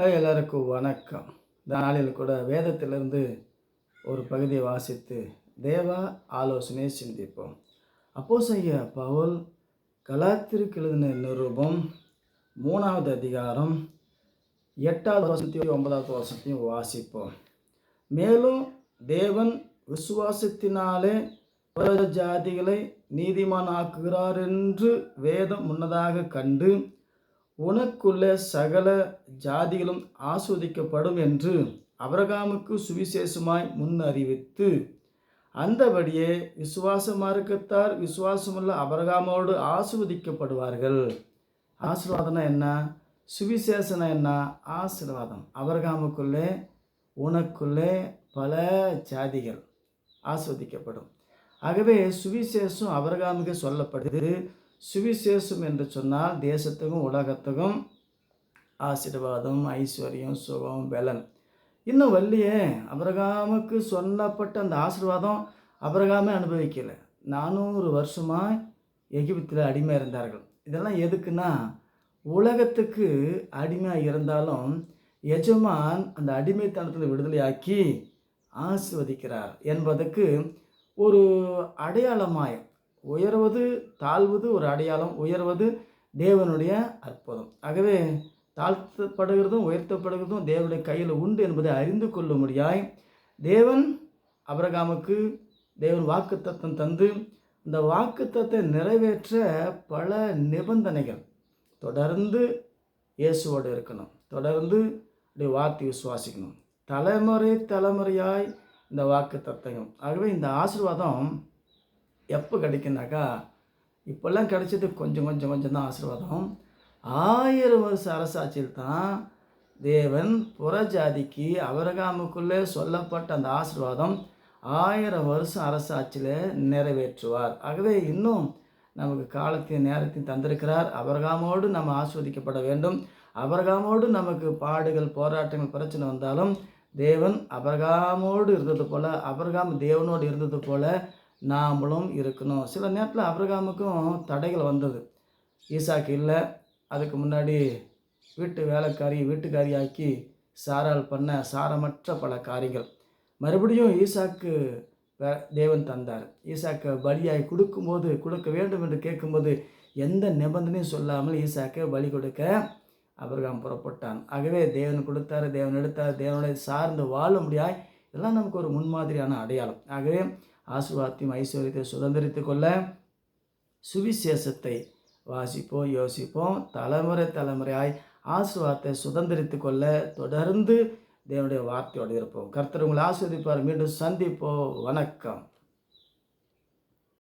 எல்லாருக்கும் வணக்கம். இந்த நாளில் கூட வேதத்திலிருந்து ஒரு பகுதியை வாசித்து தேவ ஆலோசனை சிந்திப்போம். அப்போஸ்தலனாகிய பவுல் கலாத்தியருக்கு எழுதின நிருபம் 3வது அதிகாரம் 8வது வசனத்தையும் 9வது வசனத்தையும் வாசிப்போம். மேலும் தேவன் விசுவாசத்தினாலே புற ஜாதிகளை நீதிமானாக்குகிறார் என்று வேதம் முன்னதாக கண்டு, உனக்குள்ள சகல ஜாதிகளும் ஆஸ்வதிக்கப்படும் என்று ஆபிரகாமுக்கு சுவிசேஷமாய் முன் அறிவித்து, அந்தபடியே விசுவாச மார்க்கத்தார் விசுவாசமுள்ள ஆபிரகாமோடு ஆசீர்வதிக்கப்படுவார்கள். ஆசீர்வாதம்னா என்ன? சுவிசேஷனா என்ன? ஆசீர்வாதம். ஆபிரகாமுக்குள்ளே உனக்குள்ளே பல ஜாதிகள் ஆஸ்வதிக்கப்படும். ஆகவே சுவிசேஷம் ஆபிரகாமுக்கு சொல்லப்படுது. சுவிசேஷம் என்று சொன்னால் தேசத்துக்கும் உலகத்துக்கும் ஆசீர்வாதம், ஐஸ்வர்யம், சுகம், பலன். இன்னும் வள்ளியே ஆபிரகாமுக்கு சொல்லப்பட்ட அந்த ஆசீர்வாதம் ஆபிரகாமே அனுபவிக்கலை. 400 வருஷமாக எகிப்தில் அடிமை இருந்தார்கள். இதெல்லாம் எதுக்குன்னா, உலகத்துக்கு அடிமையாக இருந்தாலும் எஜமான் அந்த அடிமைத்தனத்தில் விடுதலையாக்கி ஆசீர்வதிக்கிறார் என்பதற்கு ஒரு அடையாளமாய், உயர்வது தாழ்வது ஒரு அடையாளம், உயர்வது தேவனுடைய அற்புதம். ஆகவே தாழ்த்தப்படுகிறதும் உயர்த்தப்படுகிறதும் தேவனுடைய கையில் உண்டு என்பதை அறிந்து கொள்ளும்படியாய் தேவன் ஆபிரகாமுக்கு தேவன் வாக்குத்தத்தம் தந்து, இந்த வாக்குத்தத்தை நிறைவேற்ற பல நிபந்தனைகள். தொடர்ந்து இயேசுவோடு இருக்கணும், தொடர்ந்து வார்த்தை விசுவாசிக்கணும், தலைமுறை தலைமுறையாய் இந்த வாக்குத்தத்தம். ஆகவே இந்த ஆசீர்வாதம் எப்போ கிடைக்குனாக்கா, இப்போல்லாம் கிடைச்சது கொஞ்சம் தான் ஆசீர்வாதம். 1000 வருஷ அரசாட்சியில் தான் தேவன் புறஜாதிக்கு ஆபிரகாமுக்குள்ளே சொல்லப்பட்ட அந்த ஆசீர்வாதம் 1000 வருஷம் அரசாட்சியில் நிறைவேற்றுவார். ஆகவே இன்னும் நமக்கு காலத்தையும் நேரத்தையும் தந்திருக்கிறார். ஆபிரகாமோடு நம்ம ஆஸ்வதிக்கப்பட வேண்டும். ஆபிரகாமோடு நமக்கு பாடுகள், போராட்டங்கள், பிரச்சனை வந்தாலும் தேவன் ஆபிரகாமோடு இருந்தது போல், ஆபிரகாம் தேவனோடு இருந்தது போல் நாமளும் இருக்கணும். சில நேரத்தில் ஆபிரகாமுக்கும் தடைகள் வந்தது. ஈசாக்கு இல்லை, அதுக்கு முன்னாடி வீட்டுக்காரி ஆக்கி சாரால் பண்ண சாரமற்ற பல காரியங்கள். மறுபடியும் ஈசாக்கு தேவன் தந்தார். ஈசாக்கை பலியாய் கொடுக்க வேண்டும் என்று கேட்கும்போது எந்த நிபந்தனையும் சொல்லாமல் ஈசாக்கை பலி கொடுக்க ஆபிரகாம் புறப்பட்டான். ஆகவே தேவன் கொடுத்தார், தேவன் எடுத்தார், தேவனை சார்ந்து வாழ முடியாய். இதெல்லாம் நமக்கு ஒரு முன்மாதிரியான அடையாளம். ஆகவே ஆசீர்வாதத்தையும் ஐஸ்வர்யத்தை சுதந்திரித்து கொள்ள சுவிசேஷத்தை வாசிப்போம், யோசிப்போம். தலைமுறையாய் ஆசீர்வாதத்தை சுதந்திரித்து கொள்ள தொடர்ந்து தேவனுடைய வார்த்தையோடு இருப்போம். கர்த்தர் உங்களை ஆசீர்வதிப்பார். மீண்டும் சந்திப்போம். வணக்கம்.